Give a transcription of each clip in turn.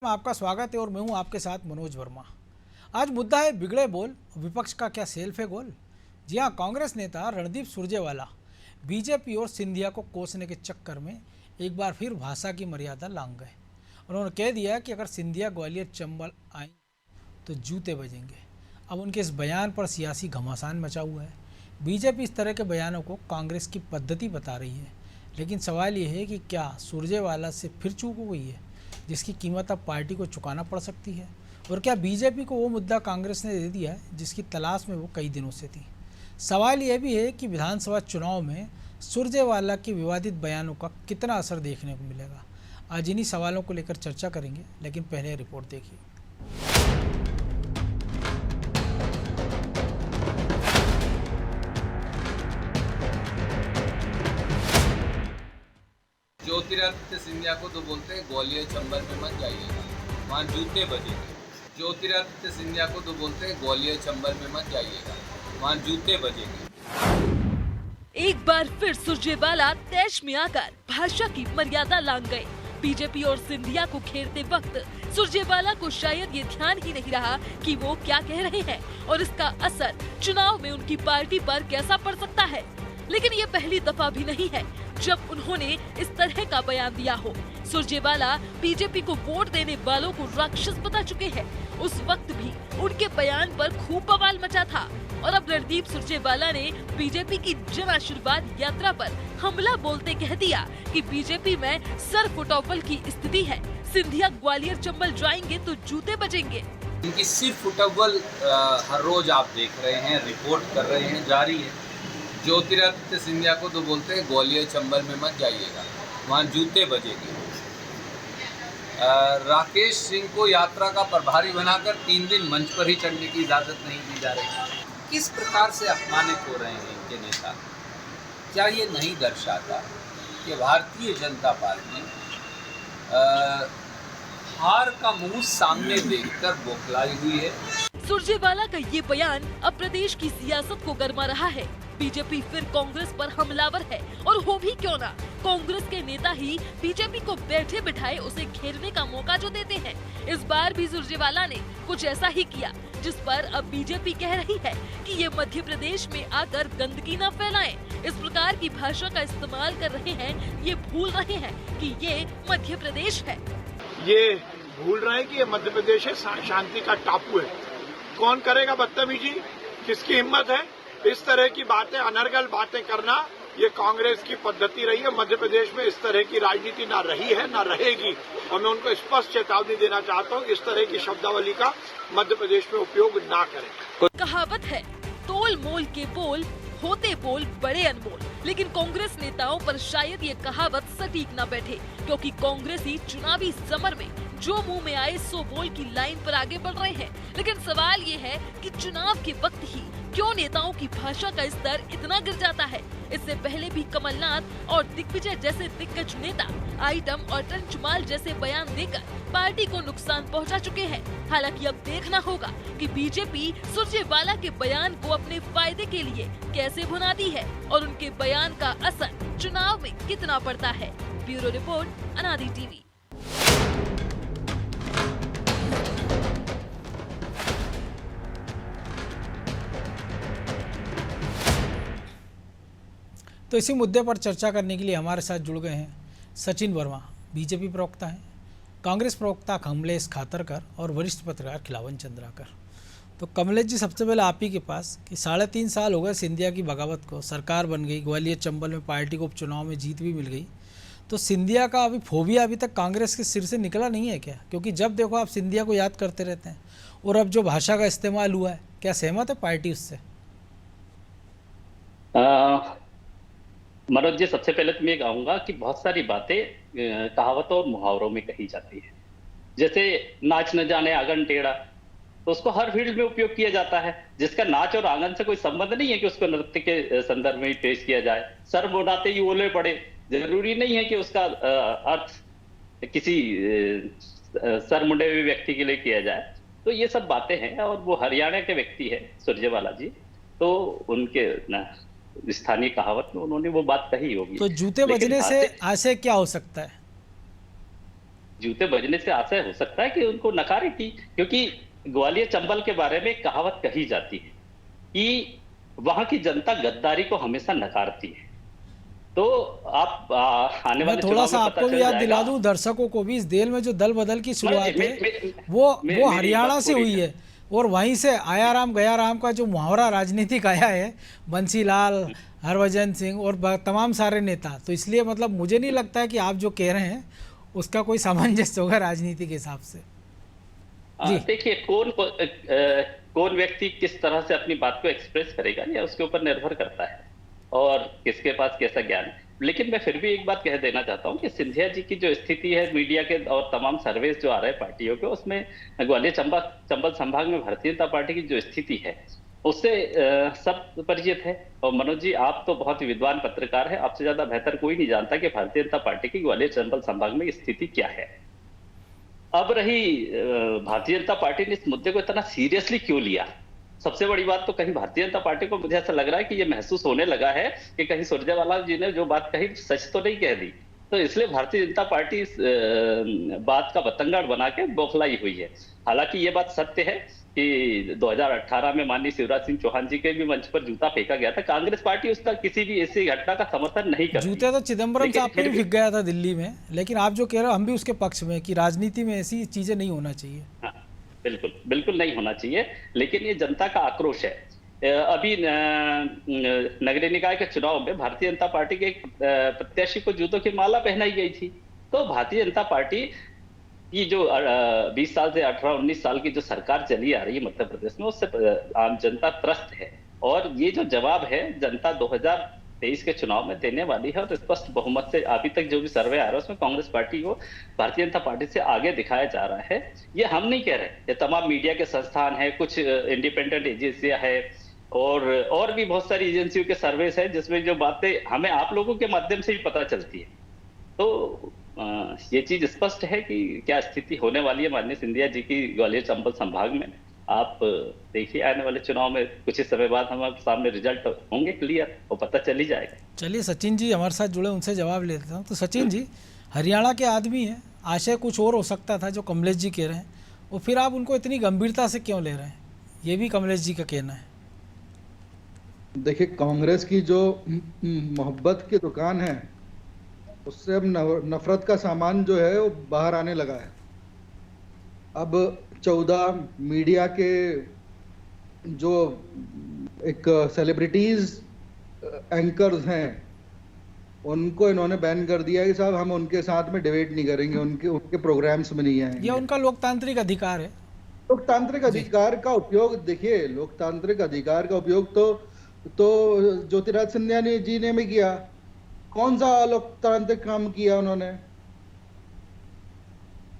आपका स्वागत है और मैं हूं आपके साथ मनोज वर्मा। आज मुद्दा है बिगड़े बोल, विपक्ष का क्या सेल्फ है गोल। जी हां, कांग्रेस नेता रणदीप सुरजेवाला बीजेपी और सिंधिया को कोसने के चक्कर में एक बार फिर भाषा की मर्यादा लांघ गए। उन्होंने कह दिया कि अगर सिंधिया ग्वालियर चंबल आए तो जूते बजेंगे। अब उनके इस बयान पर सियासी घमासान मचा हुआ है। बीजेपी इस तरह के बयानों को कांग्रेस की पद्धति बता रही है, लेकिन सवाल ये है कि क्या सुरजेवाला से फिर चूक हो गई है जिसकी कीमत अब पार्टी को चुकाना पड़ सकती है, और क्या बीजेपी को वो मुद्दा कांग्रेस ने दे दिया है जिसकी तलाश में वो कई दिनों से थी। सवाल यह भी है कि विधानसभा चुनाव में सुरजेवाला के विवादित बयानों का कितना असर देखने को मिलेगा। आज इन्हीं सवालों को लेकर चर्चा करेंगे, लेकिन पहले रिपोर्ट देखिए। ज्योतिरादित्य सिंधिया को तो बोलते हैं ग्वालियर चंबल में मत जाइएगा, वहाँ जूते बजेंगे। ज्योतिरादित्य सिंधिया को तो बोलते हैं ग्वालियर चंबल में मत जाइएगा, वहाँ जूते बजेंगे। एक बार फिर सुरजेवाला तैश में आकर भाषा की मर्यादा लांघ गए। बीजेपी और सिंधिया को घेरते वक्त सुरजेवाला को शायद ये ध्यान ही नहीं रहा कि वो क्या कह रहे हैं और इसका असर चुनाव में उनकी पार्टी पर कैसा पड़ सकता है। लेकिन ये पहली दफा भी नहीं है जब उन्होंने इस तरह का बयान दिया हो। सुरजेवाला बीजेपी को वोट देने वालों को राक्षस बता चुके हैं। उस वक्त भी उनके बयान पर खूब बवाल मचा था और अब रणदीप सुरजेवाला ने बीजेपी की जन आशीर्वाद यात्रा पर हमला बोलते कह दिया कि बीजेपी में सर फुटौपल की स्थिति है। सिंधिया ग्वालियर चंबल जाएंगे तो जूते बजेंगे। इनकी सिर्फ फुटबॉल हर रोज आप देख रहे हैं, रिपोर्ट कर रहे हैं, जारी है। ज्योतिरादित्य सिंधिया को तो बोलते हैं ग्वालियर चंबल में मत जाइएगा, वहाँ जूते बजेंगे। राकेश सिंह को यात्रा का प्रभारी बनाकर 3 दिन मंच पर ही चढ़ने की इजाज़त नहीं दी जा रही। किस प्रकार से अपमानित हो रहे हैं इनके नेता। क्या ये नहीं दर्शाता कि भारतीय जनता पार्टी हार का मुंह सामने देखकर बौखलाई हुई है। सुरजेवाला का ये बयान अब प्रदेश की सियासत को गरमा रहा है। बीजेपी फिर कांग्रेस पर हमलावर है, और हो भी क्यों ना, कांग्रेस के नेता ही बीजेपी को बैठे बिठाए उसे घेरने का मौका जो देते हैं। इस बार भी सुरजेवाला ने कुछ ऐसा ही किया, जिस पर अब बीजेपी कह रही है कि ये मध्य प्रदेश में आकर गंदगी न फैलाएं। इस प्रकार की भाषा का इस्तेमाल कर रहे हैं, ये भूल रहे हैं कि ये मध्य प्रदेश है। ये भूल रहे हैं कि ये मध्य प्रदेश है, शांति का टापू है। कौन करेगा बदतमीजी, किसकी हिम्मत है इस तरह की बातें, अनर्गल बातें करना। ये कांग्रेस की पद्धति रही है। मध्य प्रदेश में इस तरह की राजनीति ना रही है ना रहेगी, और मैं उनको स्पष्ट चेतावनी देना चाहता हूँ, इस तरह की शब्दावली का मध्य प्रदेश में उपयोग ना करें। कहावत है, तोल मोल के बोल होते बोल बड़े अनमोल। लेकिन कांग्रेस नेताओं पर शायद ये कहावत सटीक न बैठे, क्योंकि कांग्रेसी चुनावी समर में जो मुंह में आए सो बोल की लाइन पर आगे बढ़ रहे हैं। लेकिन सवाल ये है कि चुनाव के वक्त ही क्यों नेताओं की भाषा का स्तर इतना गिर जाता है। इससे पहले भी कमलनाथ और दिग्विजय जैसे दिग्गज नेता आइटम और टंचमाल जैसे बयान देकर पार्टी को नुकसान पहुंचा चुके हैं। हालांकि अब देखना होगा कि बीजेपी सुरजेवाला के बयान को अपने फायदे के लिए कैसे भुनाती है और उनके बयान का असर चुनाव में कितना पड़ता है। ब्यूरो रिपोर्ट, अनादि टीवी। तो इसी मुद्दे पर चर्चा करने के लिए हमारे साथ जुड़ गए हैं सचिन वर्मा, बीजेपी प्रवक्ता हैं, कांग्रेस प्रवक्ता कमलेश खातरकर और वरिष्ठ पत्रकार खिलावन चंद्राकर। तो कमलेश जी, सबसे पहले आप ही के पास कि 3.5 साल हो गए सिंधिया की बगावत को, सरकार बन गई, ग्वालियर चंबल में पार्टी को उपचुनाव में जीत भी मिल गई, तो सिंधिया का अभी फोबिया अभी तक कांग्रेस के सिर से निकला नहीं है क्या? क्योंकि जब देखो आप सिंधिया को याद करते रहते हैं, और अब जो भाषा का इस्तेमाल हुआ है, क्या सहमत है पार्टी उससे? मनोज जी, सबसे पहले तो मैं कहूंगा कि बहुत सारी बातें कहावतों और मुहावरों में कही जाती है। जैसे नाच न जाने आंगन टेढ़ा, तो उसको हर फील्ड में उपयोग किया जाता है। जिसका नाच और आंगन से कोई संबंध नहीं है कि उसको नृत्य के संदर्भ में पेश किया जाए। सर मुंडाते ही ओले पड़े, जरूरी नहीं है कि उसका अर्थ किसी सर मुंडे हुए व्यक्ति के लिए किया जाए। तो ये सब बातें हैं, और वो हरियाणा के व्यक्ति है सुरजेवाला जी, तो उनके स्थानीय कहावत में उन्होंने वो बात कही होगी। तो जूते बजने से आशय क्या हो सकता है? जूते बजने से आशय हो सकता है कि उनको नकारे की, क्योंकि ग्वालियर चंबल के बारे में एक कहावत कही जाती है कि वहां की जनता गद्दारी को हमेशा नकारती है। तो आप आने मैं वाले थोड़ा चुनाव सा में पता आपको चल भी याद जाएगा। दिला दूं दर्शकों को भी, इस देल में जो दल बदल की शुरुआत है वो मेरी हरियाणा बात से पूरी हुई है, और वहीं से आया राम गया राम का जो मुहावरा राजनीतिक आया है, बंसीलाल, हरभजन सिंह और तमाम सारे नेता। तो इसलिए मतलब मुझे नहीं लगता है कि आप जो कह रहे हैं उसका कोई सामंजस्य होगा राजनीति के हिसाब से। जी देखिए, कौन व्यक्ति किस तरह से अपनी बात को एक्सप्रेस करेगा या उसके ऊपर निर्भर करता है और किसके पास कैसा ज्ञान है। लेकिन मैं फिर भी एक बात कह देना चाहता हूं कि सिंधिया जी की जो स्थिति है मीडिया के और तमाम सर्वेस जो आ रहे हैं पार्टियों के, उसमें ग्वालियर चंबल संभाग में भारतीय जनता पार्टी की जो स्थिति है उससे सब परिचित है। और मनोज जी, आप तो बहुत ही विद्वान पत्रकार है, आपसे ज्यादा बेहतर कोई नहीं जानता कि भारतीय जनता पार्टी की ग्वालियर चंबल संभाग में स्थिति क्या है। अब रही भारतीय जनता पार्टी ने इस मुद्दे को इतना सीरियसली क्यों लिया, सबसे बड़ी बात तो कहीं भारतीय जनता पार्टी को मुझे ऐसा लग रहा है कि ये महसूस होने लगा है कि कहीं सुरजेवाला जी ने जो बात कही सच तो नहीं कह दी, तो इसलिए भारतीय जनता पार्टी इस बात का बतंगड़ बना के बौखलाई हुई है। हालांकि ये बात सत्य है कि 2018 में माननीय शिवराज सिंह चौहान जी के भी मंच पर जूता फेंका गया था। कांग्रेस पार्टी उसका किसी भी ऐसी घटना का समर्थन नहीं करती। जूते तो चिदम्बरम साहब पे भी फेंक गया था दिल्ली में, लेकिन आप जो कह रहे हो हम भी उसके पक्ष में कि राजनीति में ऐसी चीजें नहीं होना चाहिए। हाँ, बिल्कुल बिल्कुल नहीं होना चाहिए, लेकिन ये जनता का आक्रोश है। अभी नगरीय निकाय के चुनाव में भारतीय जनता पार्टी के एक प्रत्याशी को जूतों की माला पहनाई गई थी। तो भारतीय जनता पार्टी की जो 20 साल से 18-19 साल की जो सरकार चली आ रही है मध्य प्रदेश में, उससे आम जनता त्रस्त है। और ये जो जवाब है जनता 2023 के चुनाव में देने वाली है, और स्पष्ट बहुमत से अभी तक जो भी सर्वे आ रहा है उसमें कांग्रेस पार्टी को भारतीय जनता पार्टी से आगे दिखाया जा रहा है। ये हम नहीं कह रहे, ये तमाम मीडिया के संस्थान है, कुछ इंडिपेंडेंट एजेंसियां है और भी बहुत सारी एजेंसियों के सर्वेस है जिसमें जो बातें हमें आप लोगों के माध्यम से ही पता चलती है। तो ये चीज स्पष्ट है कि क्या स्थिति होने वाली है माननीय सिंधिया जी की ग्वालियर चंबल संभाग में। आप देखिए आने वाले चुनाव में कुछ ही समय बाद हमारे सामने रिजल्ट होंगे क्लियर, और पता चल ही जाएगा। चलिए सचिन जी हमारे साथ जुड़े, उनसे जवाब लेता हूँ। तो सचिन जी हरियाणा के आदमी हैं, आशय कुछ और हो सकता था जो कमलेश जी कह रहे हैं, और फिर आप उनको इतनी गंभीरता से क्यों ले रहे हैं, ये भी कमलेश जी का कहना है। देखिए, कांग्रेस की जो मोहब्बत की दुकान है उससे अब नफरत का सामान जो है वो बाहर आने लगा है। अब 14 मीडिया के जो एक सेलिब्रिटीज एंकर्स हैं उनको इन्होंने बैन कर दिया है कि साहब हम उनके साथ में डिबेट नहीं करेंगे, उनके प्रोग्राम्स में नहीं आएंगे। ये उनका लोकतांत्रिक अधिकार है। लोकतांत्रिक अधिकार का उपयोग, देखिए लोकतांत्रिक अधिकार का उपयोग तो ज्योतिराज सिंधिया जी ने भी किया। कौन सा लोकतांत्रिक काम किया उन्होंने?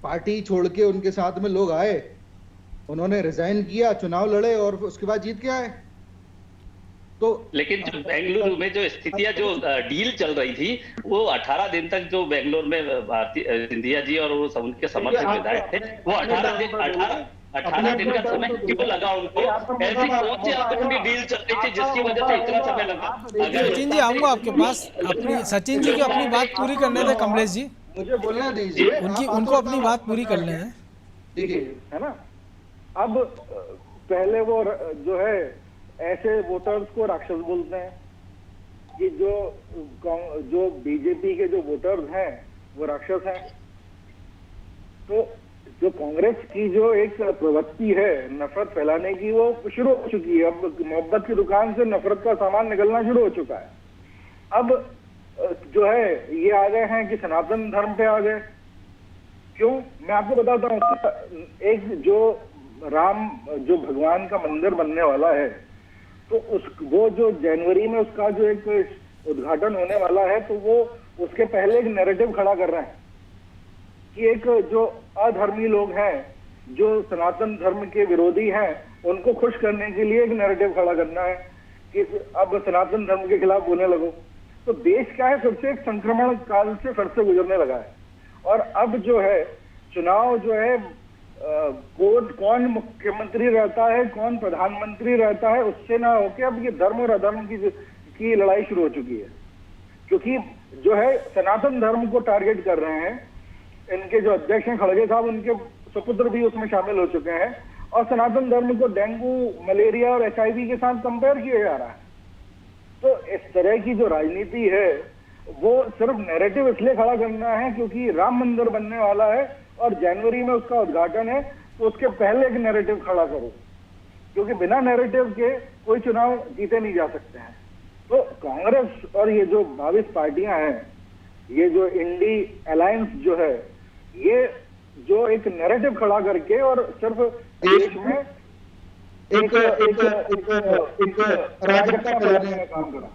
पार्टी छोड़ के उनके साथ में लोग आए, उन्होंने रिजाइन किया, चुनाव लड़े और उसके बाद जीत के आए। तो लेकिन जो बेंगलुरु में जो स्थितियां जो डील चल रही थी वो 18 दिन तक जो बेंगलोर में भारतीय सिंधिया जी और वो उनके समर्थक विधायक थे, वो 18 दिन का समय क्यों लगा उनको? ऐसी कौन सी अपनी डील चल रही थी जिसकी वजह से इतना समय लगा? सचिन जी आऊंगा आपके पास, अपनी सचिन जी की अपनी बात पूरी करने दें कमलेश जी, मुझे बोलना दीजिए, उनको अपनी बात पूरी करने दें। देखिए है ना, अब पहले वो जो है ऐसे वोटर्स को राक्षस बोलते हैं कि जो बीजेपी के जो वोटर्स हैं वो राक्षस हैं। तो जो कांग्रेस की जो एक प्रवृत्ति है नफरत फैलाने की वो शुरू हो चुकी है। अब मोहब्बत की दुकान से नफरत का सामान निकलना शुरू हो चुका है। अब जो है ये आ गए हैं कि सनातन धर्म पे आ गए। क्यों, मैं आपको बताता हूँ। एक जो राम जो भगवान का मंदिर बनने वाला है, तो वो जो जनवरी में उसका जो एक उद्घाटन होने वाला है, तो वो उसके पहले एक नैरेटिव खड़ा कर रहे हैं कि एक जो अधर्मी लोग हैं, जो सनातन धर्म के विरोधी हैं, उनको खुश करने के लिए एक नैरेटिव खड़ा करना है कि अब सनातन धर्म के खिलाफ बोलने लगो। तो देश क्या है, फिर से एक संक्रमण काल से फिर से गुजरने लगा है। और अब जो है चुनाव जो है कौन मुख्यमंत्री रहता है, कौन प्रधानमंत्री रहता है, उससे ना होके अब ये धर्म और अधर्म की लड़ाई शुरू हो चुकी है। क्योंकि जो है सनातन धर्म को टारगेट कर रहे हैं इनके जो अध्यक्ष हैं खड़गे साहब, उनके सुपुत्र भी उसमें शामिल हो चुके हैं, और सनातन धर्म को डेंगू, मलेरिया और HIV के साथ कंपेयर किया जा रहा है। तो इस तरह की जो राजनीति है वो सिर्फ नैरेटिव इसलिए खड़ा करना है क्योंकि राम मंदिर बनने वाला है और जनवरी में उसका उद्घाटन है, तो उसके पहले एक नैरेटिव खड़ा करो, क्योंकि बिना नैरेटिव के कोई चुनाव जीते नहीं जा सकते हैं। तो कांग्रेस और ये जो 22 पार्टियां हैं, ये जो इंडी अलायंस जो है, ये जो एक नैरेटिव खड़ा करके और सिर्फ देश में एक अराजकता फैलाने का काम करा।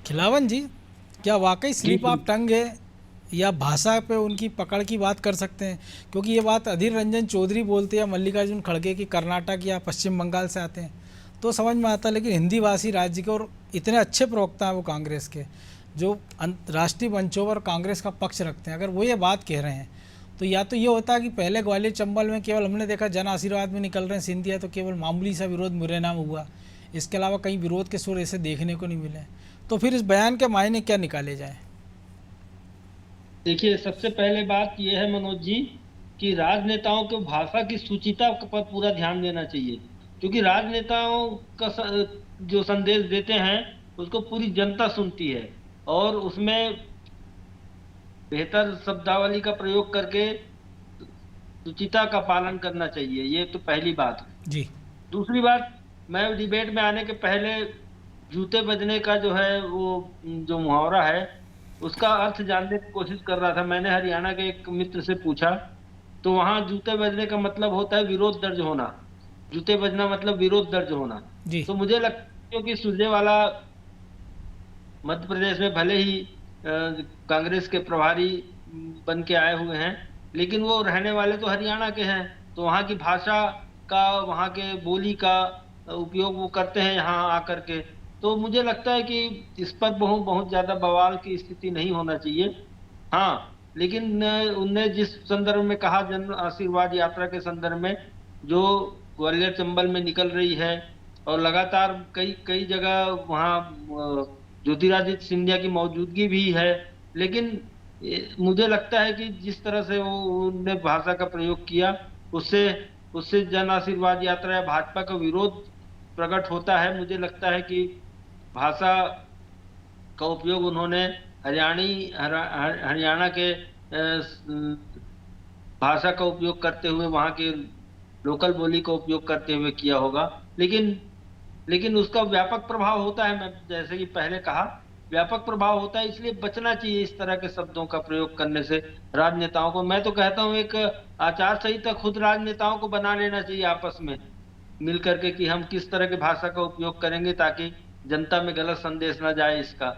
खिलावन जी, क्या वाकई स्लिप ऑफ टंग है या भाषा पे उनकी पकड़ की बात कर सकते हैं? क्योंकि ये बात अधीर रंजन चौधरी बोलते हैं, मल्लिकार्जुन खड़गे की कर्नाटक या पश्चिम बंगाल से आते हैं तो समझ में आता है, लेकिन हिंदी भाषी राज्य के और इतने अच्छे प्रवक्ता हैं वो कांग्रेस के, जो राष्ट्रीय मंचों पर कांग्रेस का पक्ष रखते हैं, अगर वो ये बात कह रहे हैं तो या तो ये होता है कि पहले ग्वालियर चंबल में केवल हमने देखा जन आशीर्वाद में निकल रहे हैं सिंधिया, तो केवल मामूली सा विरोध मुरैना में हुआ, इसके अलावा कहीं विरोध के सुर ऐसे देखने को नहीं मिले। तो फिर इस बयान के मायने क्या निकाले जाए? देखिए, सबसे पहले बात यह है मनोज जी कि राजनेताओं को भाषा की सूचिता पर पूरा ध्यान देना चाहिए, क्योंकि राजनेताओं का जो संदेश देते हैं उसको पूरी जनता सुनती है और उसमें बेहतर शब्दावली का प्रयोग करके सूचिता का पालन करना चाहिए। ये तो पहली बात है जी। दूसरी बात, मैं डिबेट में आने के पहले जूते बजने का जो है वो जो मुहावरा है उसका अर्थ जानने की कोशिश कर रहा था। मैंने हरियाणा के एक मित्र से पूछा तो वहाँ जूते बजने का मतलब होता है विरोध दर्ज होना, जूते बजना मतलब विरोध दर्ज होना जी। तो मुझे लगता है क्योंकि सुरजेवाला मध्य प्रदेश में भले ही कांग्रेस के प्रभारी बन के आए हुए हैं, लेकिन वो रहने वाले तो हरियाणा के हैं, तो वहाँ की भाषा का, वहाँ के बोली का उपयोग वो करते हैं यहाँ आकर के। तो मुझे लगता है कि इस पर बहुत ज्यादा बवाल की स्थिति नहीं होना चाहिए। हाँ, लेकिन उनने जिस संदर्भ में कहा, जन आशीर्वाद यात्रा के संदर्भ में जो ग्वालियर चंबल में निकल रही है और लगातार कई जगह वहाँ ज्योतिरादित्य सिंधिया की मौजूदगी भी है, लेकिन मुझे लगता है कि जिस तरह से उन्होंने भाषा का प्रयोग किया उससे जन आशीर्वाद यात्रा या भाजपा का विरोध प्रकट होता है। मुझे लगता है कि भाषा का उपयोग उन्होंने हरियाणा के भाषा का उपयोग करते हुए, वहाँ के लोकल बोली का उपयोग करते हुए किया होगा, लेकिन उसका व्यापक प्रभाव होता है। मैं जैसे कि पहले कहा, व्यापक प्रभाव होता है, इसलिए बचना चाहिए इस तरह के शब्दों का प्रयोग करने से राजनेताओं को। मैं तो कहता हूँ एक आचार संहिता खुद राजनेताओं को बना लेना चाहिए आपस में मिल करके कि हम किस तरह की भाषा का उपयोग करेंगे ताकि जनता में गलत संदेश ना जाए इसका।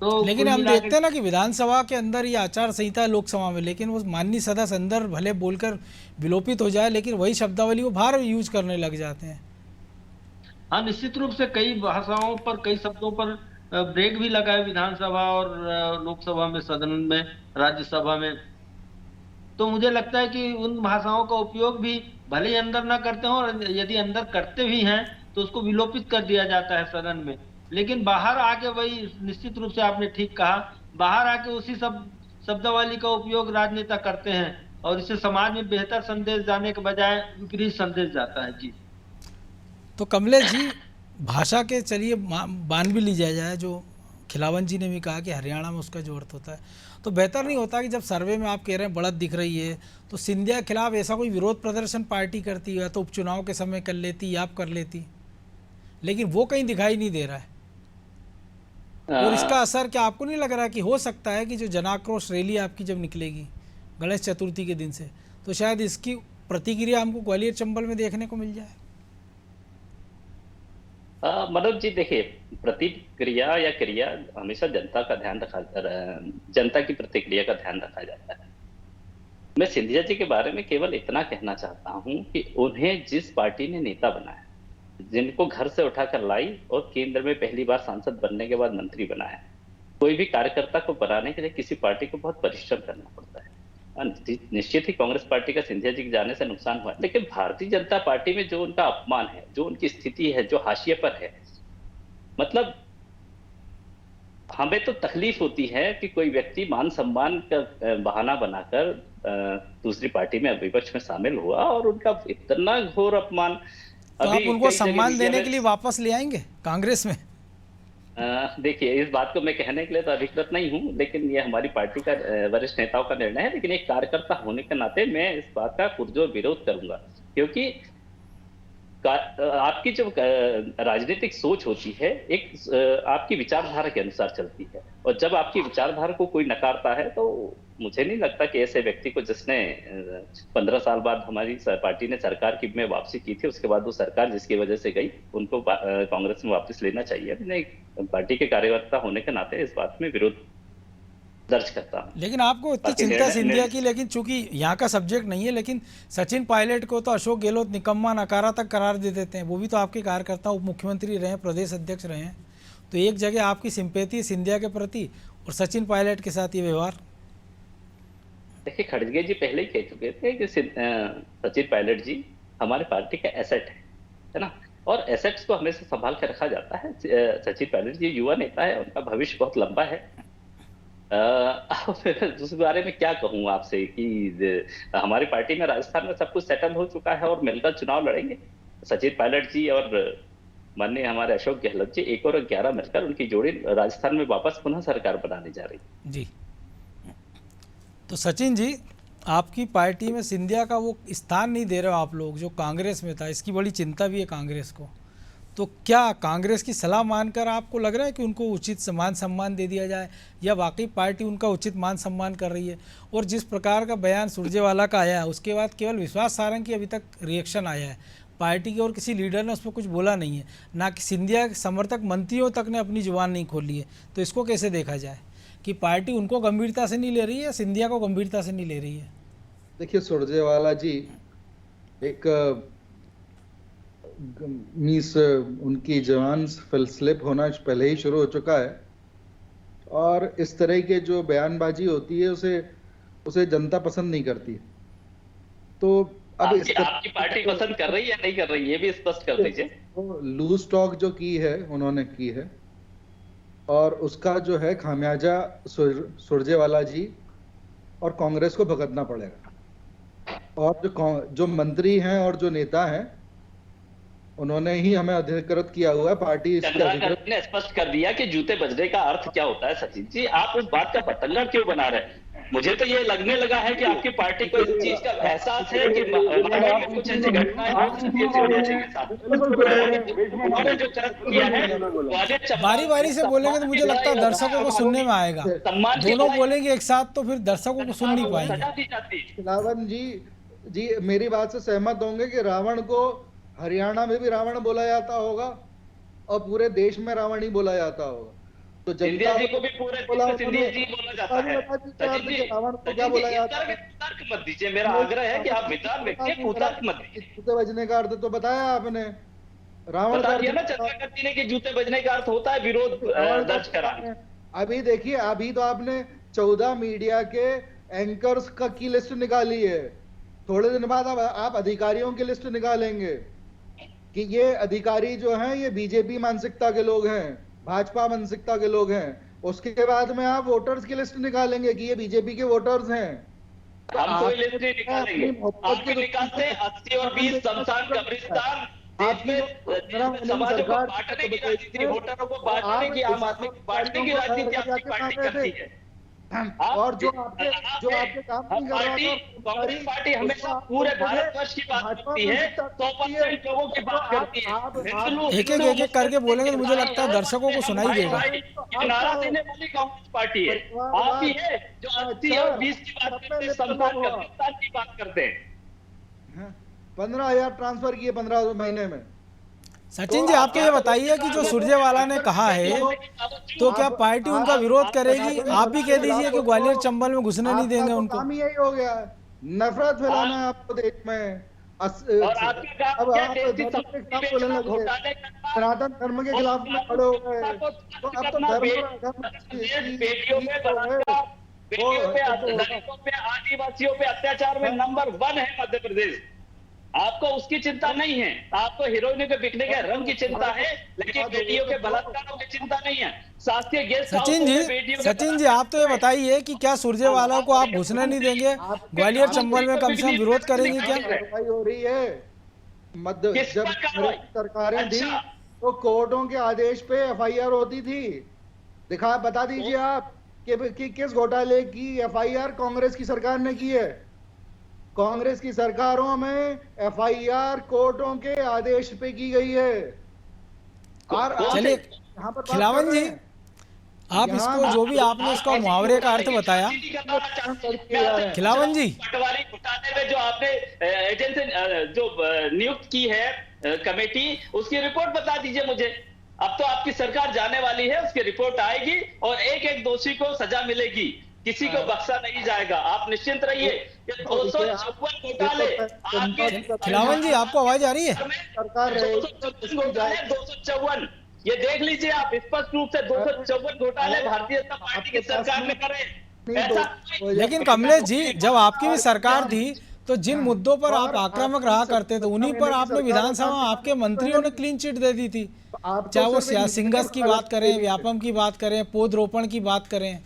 तो लेकिन हम देखते हैं ना कि विधानसभा के अंदर ये आचार संहिता है लोकसभा में, लेकिन वो माननीय सदस्य अंदर भले बोलकर विलोपित हो जाए, लेकिन वही शब्दावली को बाहर यूज करने लग जाते हैं। हाँ, निश्चित रूप से कई भाषाओं पर, कई शब्दों पर ब्रेक भी लगा है विधानसभा और लोकसभा में, सदन में, राज्यसभा में। तो मुझे लगता है कि उन भाषाओं का उपयोग भी भले ही अंदर ना करते हो, और यदि अंदर करते भी हैं तो उसको विलोपित कर दिया जाता है सदन में, लेकिन बाहर आके वही, निश्चित रूप से आपने ठीक कहा, बाहर आके उसी शब्दावली का उपयोग राजनेता करते हैं और इससे समाज में बेहतर संदेश जाने के बजाय विपरीत संदेश जाता है। जी। तो कमलेश जी, भाषा के चलिए मान भी ली जाए, जो खिलावन जी ने भी कहा कि हरियाणा में उसका जो अर्थ होता है, तो बेहतर नहीं होता कि जब सर्वे में आप कह रहे हैं बढ़त दिख रही है तो सिंधिया के खिलाफ ऐसा कोई विरोध प्रदर्शन पार्टी करती है, तो उपचुनाव के समय कर लेती या आप कर लेती, लेकिन वो कहीं दिखाई नहीं दे रहा है। और इसका असर क्या आपको नहीं लग रहा है कि हो सकता है कि जो जनाक्रोश रैली आपकी जब निकलेगी गणेश चतुर्थी के दिन से, तो शायद इसकी प्रतिक्रिया हमको ग्वालियर चंबल में देखने को मिल जाए? मनोज जी, देखिए, प्रतिक्रिया या क्रिया हमेशा जनता का ध्यान रखा, जनता की प्रतिक्रिया का ध्यान रखा जाता है। मैं सिंधिया जी के बारे में केवल इतना कहना चाहता हूं कि उन्हें जिस पार्टी ने नेता बनाया, जिनको घर से उठाकर लाई और केंद्र में पहली बार सांसद बनने के बाद मंत्री बनाया, कोई भी कार्यकर्ता को बनाने के लिए किसी पार्टी को बहुत परिश्रम करना पड़ता है। निश्चित ही कांग्रेस पार्टी का सिंधिया जी के जाने से नुकसान हुआ, लेकिन भारतीय जनता पार्टी में जो उनका अपमान है, जो उनकी स्थिति है, जो हाशिए पर है, मतलब हमें तो तकलीफ होती है कि कोई व्यक्ति मान सम्मान का बहाना बनाकर दूसरी पार्टी में विपक्ष में शामिल हुआ और उनका इतना घोर अपमान। तो आप उनको सम्मान देने के लिए वापस ले आएंगे कांग्रेस में? देखिए, इस बात को मैं कहने के लिए तो अधिकृत नहीं हूं, लेकिन ये हमारी पार्टी का वरिष्ठ नेताओं का निर्णय है। लेकिन एक कार्यकर्ता होने के नाते मैं इस बात का पुरजोर विरोध करूंगा, क्योंकि आपकी जो राजनीतिक सोच होती है एक आपकी विचारधारा के अनुसार चलती है, और जब आपकी विचारधारा को कोई नकारता है तो मुझे नहीं लगता कि ऐसे व्यक्ति को, जिसने 15 साल बाद हमारी पार्टी ने सरकार की में वापसी की थी, उसके बाद वो सरकार जिसकी वजह से गई, उनको कांग्रेस में वापस लेना चाहिए। मैंने पार्टी के कार्यकर्ता होने के नाते इस बात में विरोध दर्ज करता हूं। लेकिन आपको इतनी चिंता सिंधिया की, लेकिन चूंकि यहाँ का सब्जेक्ट नहीं है, लेकिन सचिन पायलट को तो अशोक गहलोत निकम्मा नकारा तक करार दे देते हैं। वो भी तो आपके कार्यकर्ता, उप मुख्यमंत्री रहे, प्रदेश अध्यक्ष रहे हैं। तो एक जगह आपकी सिंपैथी सिंधिया के प्रति और सचिन पायलट के साथ ये व्यवहार। देखिए, खड़गे जी पहले ही कह चुके थे कि सचिन पायलट जी हमारे पार्टी का एसेट है ना, और एसेट्स को हमेशा संभाल कर रखा जाता है। सचिन पायलट जी युवा नेता है, उनका भविष्य बहुत लंबा है। उस बारे में क्या कहूँ आपसे कि हमारी पार्टी में राजस्थान में सब कुछ सेटल हो चुका है और मिलकर चुनाव लड़ेंगे। सचिन पायलट जी और माननीय हमारे अशोक गहलोत जी 1 और 11 मिलकर उनकी जोड़ी राजस्थान में वापस पुनः सरकार बनाने जा रही है। जी, तो सचिन जी, आपकी पार्टी में सिंधिया का वो स्थान नहीं दे रहे हो आप लोग जो कांग्रेस में था, इसकी बड़ी चिंता भी है कांग्रेस को। तो क्या कांग्रेस की सलाह मानकर आपको लग रहा है कि उनको उचित मान सम्मान दे दिया जाए, या वाकई पार्टी उनका उचित मान सम्मान कर रही है? और जिस प्रकार का बयान सुरजेवाला का आया है, उसके बाद केवल विश्वास सारंग की अभी तक रिएक्शन आया है, पार्टी के और किसी लीडर ने उस पर कुछ बोला नहीं है, ना कि सिंधिया के समर्थक मंत्रियों तक ने अपनी जुबान नहीं खोली है। तो इसको कैसे देखा जाए कि पार्टी उनको गंभीरता से नहीं ले रही है या सिंधिया को गंभीरता से नहीं ले रही है? देखिए, सुरजेवाला जी एक मीस उनकी जवान स्लिप होना पहले ही शुरू हो चुका है, और इस तरह के जो बयानबाजी होती है उसे जनता पसंद नहीं करती। तो अब आपकी पार्टी पसंद कर रही है नहीं कर रही, ये भी स्पष्ट कर दीजिए। तो लूज टॉक जो की है उन्होंने की है, और उसका जो है खामियाजा सुरजेवाला जी और कांग्रेस को भुगतना पड़ेगा। और जो मंत्री हैं और जो नेता हैं, उन्होंने ही हमें अधिकृत किया हुआ है। पार्टी ने स्पष्ट कर दिया कि जूते बजने का अर्थ क्या होता है। सचिन जी, आप उस बात का बतंगड़ क्यों बना रहे हैं? मुझे तो ये लगने लगा है कि आपकी पार्टी को इस चीज का एहसास है कि कुछ ऐसी घटनाएं उन्होंने जो किया है। बारी बारी से बोलेंगे तो मुझे लगता है दर्शकों को सुनने में आएगा। दोनों बोलेंगे एक साथ तो फिर दर्शकों को सुन नहीं पाएंगे। रावण जी मेरी बात से सहमत होंगे कि रावण को हरियाणा में भी रावण बोला जाता होगा और पूरे देश में रावण ही बोला जाता होगा। तो सिंधिया जी को भी पूरे देश में सिंधिया जी बोला जाता है। रावण को क्या बोला जाता है? तर्क मत दीजिए, मेरा आग्रह है कि आप विचार व्यक्ति कुतर्क मत दीजिए। जूते बजने का अर्थ तो बताया आपने। रावण बता दिया ना चर्चा करती है कि जूते बजने का अर्थ होता है विरोध दर्ज कराना। अभी देखिए, अभी तो आपने 14 मीडिया के एंकर्स की लिस्ट निकाली है। थोड़े दिन बाद आप अधिकारियों की लिस्ट निकालेंगे कि ये अधिकारी जो हैं ये बीजेपी मानसिकता के लोग हैं, भाजपा मानसिकता के लोग हैं। उसके बाद में आप वोटर्स की लिस्ट निकालेंगे कि ये बीजेपी के वोटर्स हैं। हम कोई लिस्ट नहीं निकालेंगे। आपके निकालते 80 और 20 शमशान कब्रिस्तान समाजों को बांटने की राजनीति, वोटरों को बांटने की, आम आदमी को बांटने की राजनीति आपकी पार्टी करती है। और जो आपके काम नहीं कर रहा था, कांग्रेस पार्टी हमेशा पूरे भारतवर्ष की बात करती है, 100% लोगों की बात करती है। एक एक करके बोलेंगे तो मुझे लगता है दर्शकों को सुनाई देगा। नारा देने वाली कांग्रेस पार्टी है। आप ही है जो 80 और 20 की बात करते हैं, शमशान कब्रिस्तान की बात करते हैं। 15,000 ट्रांसफर किए 15 महीने में। सचिन जी, आपको ये बताइए कि जो सुरजेवाला ने कहा है, तो क्या पार्टी उनका विरोध करेगी? आप भी कह दीजिए कि ग्वालियर चंबल में घुसने नहीं देंगे उनको। काम यही हो गया, नफरत फैलाना है आपको देश में। अब आप सनातन धर्म के खिलाफ में खड़े हो गए, तो अब तो आदिवासियों पे अत्याचार में नंबर 1 है मध्य प्रदेश। आपको उसकी चिंता नहीं है, आपको हीरोइनों के बिकने के रंग की चिंता है, लेकिन बेटियों के बलात्कारों की चिंता नहीं है। शासकीय गेस्ट हाउस सचिन में बेटियों के जी आप तो ये बताइए कि क्या सुरजेवाला को आप घुसने नहीं देंगे? ग्वालियर चंबल में कम से कम विरोध करेंगे क्या? कार्रवाई हो रही है मध्य किस जब पर कार्रवाई? सरकारें दी अच्छा। तो कोर्टों के आदेश पे एफआईआर होती थी। बता दीजिए आप कि किस घोटाले की एफआईआर कांग्रेस की सरकार ने की है। कांग्रेस की सरकारों में एफआईआर कोर्टों के आदेश पे की गई है। और चलिए यहाँ पर बात खिलावन कर रहे जी, हैं। आप इसको जो भी आपने इसका मुहावरे का अर्थ बताया, खिलावन जी पटवारी घोटाले में जो आपने एजेंसी जो नियुक्त की है कमेटी, उसकी रिपोर्ट बता दीजिए मुझे। अब तो आपकी सरकार जाने वाली है, उसकी रिपोर्ट आएगी और एक एक दोषी को सजा मिलेगी, किसी को बख्शा नहीं जाएगा, आप निश्चिंत रहिए। 254 घोटाले आपके। खिलावन जी आपको आवाज आ रही है? सरकार 254 ये देख लीजिए आप, स्पष्ट रूप से 254 घोटाले भारतीय जनता पार्टी की सरकार ने करे। ऐसा लेकिन कमलेश जी, जब आपकी भी सरकार थी तो जिन मुद्दों पर आप आक्रामक रहा करते थे उन्हीं पर आपने विधानसभा में आपके मंत्रियों ने क्लीन चिट दे दी थी। चाहे वो सिंगस की बात करें, व्यापम की बात करें, पौधरोपण की बात करें,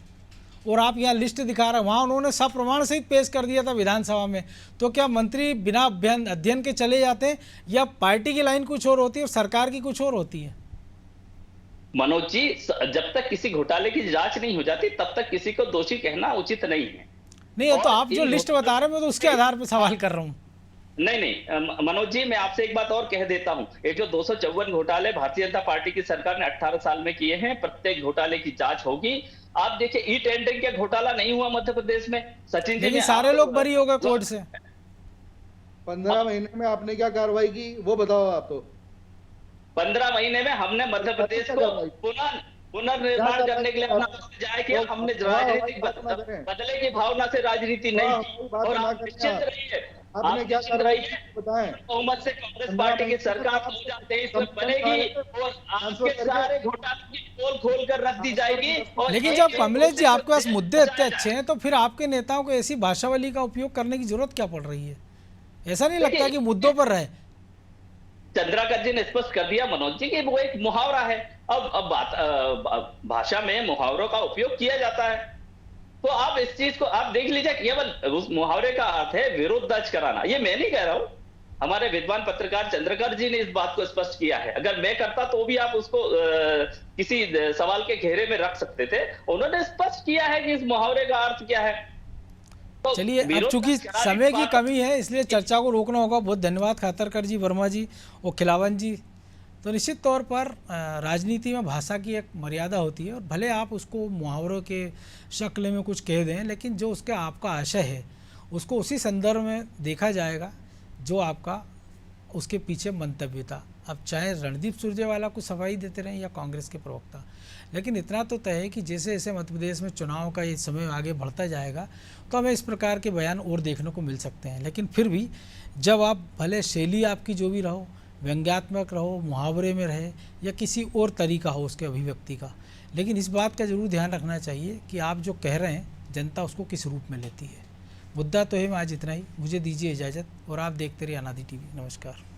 और आप यहाँ लिस्ट दिखा रहे हैं, वहाँ उन्होंने सब प्रमाण सहित पेश कर दिया था विधानसभा में। तो क्या मंत्री बिना अध्ययन के चले जाते हैं, या पार्टी की लाइन कुछ और होती है और सरकार की कुछ और होती है? मनोज जी, जब तक किसी घोटाले की जांच नहीं हो जाती तब तक किसी को दोषी कहना उचित नहीं है। नहीं, ये तो आप जो लिस्ट बता रहे हैं मैं तो उसके आधार पर सवाल कर रहा हूँ। नहीं मनोज जी, मैं आपसे एक बात और कह देता हूं। ये जो 254 घोटाले भारतीय जनता पार्टी की सरकार ने 18 साल में किए हैं, प्रत्येक घोटाले की जांच होगी। आप देखिए, ई टेंडरिंग का घोटाला नहीं हुआ मध्य प्रदेश में, सचिन जी, लेकिन सारे लोग बरी हो गए कोर्ट से। 15 महीने में आपने क्या कार्रवाई की वो बताओ आप। तो 15 महीने में हमने मध्य प्रदेश को पुनर्निर्माण करने के लिए अपना जाए किया। हमने राजनीतिक बदले की भावना से राजनीति नहीं की। और आप निश्चित रहिए, आपने क्या कार्रवाई बताएं। बहुमत से कांग्रेस पार्टी की सरकार 2023 में बनेगी और आपके सारे घोटाले की पोल खोल कर रख दी जाएगी। लेकिन जब कमलेश जी आपके पास मुद्दे इतने अच्छे हैं तो फिर आपके नेताओं को ऐसी भाषावली का उपयोग करने की जरूरत क्या पड़ रही है? ऐसा नहीं लगता कि मुद्दों पर रहे? चंद्राकर जी ने स्पष्ट कर दिया मनोज जी कि वो एक मुहावरा है। अब बात भाषा में मुहावरों का उपयोग किया जाता है, तो आप इस चीज को आप देख लीजिए। केवल उस मुहावरे का अर्थ है विरोध दर्ज कराना। ये मैं नहीं कह रहा हूं, हमारे विद्वान पत्रकार चंद्रकर जी ने इस बात को स्पष्ट किया है। अगर मैं करता तो भी आप उसको किसी सवाल के घेरे में रख सकते थे। उन्होंने स्पष्ट किया है कि इस मुहावरे का अर्थ क्या है। तो चलिए, अब चूंकि समय की कमी है इसलिए चर्चा को रोकना होगा। बहुत धन्यवाद खातरकर जी, वर्मा जी और खिलावन जी। तो निश्चित तौर पर राजनीति में भाषा की एक मर्यादा होती है, और भले आप उसको मुहावरों के शक्ल में कुछ कह दें, लेकिन जो उसका आपका आशय है उसको उसी संदर्भ में देखा जाएगा जो आपका उसके पीछे मंतव्य था। अब चाहे रणदीप सुरजेवाला को सफाई देते रहें या कांग्रेस के प्रवक्ता, लेकिन इतना तो तय है कि जैसे जैसे मध्य प्रदेश में चुनाव का ये समय आगे बढ़ता जाएगा तो हमें इस प्रकार के बयान और देखने को मिल सकते हैं। लेकिन फिर भी जब आप भले शैली आपकी जो भी रहो, व्यंग्यात्मक रहो, मुहावरे में रहे या किसी और तरीका हो उसके अभिव्यक्ति का, लेकिन इस बात का जरूर ध्यान रखना चाहिए कि आप जो कह रहे हैं जनता उसको किस रूप में लेती है। मुद्दा तो है। मैं आज इतना ही, मुझे दीजिए इजाज़त और आप देखते रहिए अनादि टीवी। नमस्कार।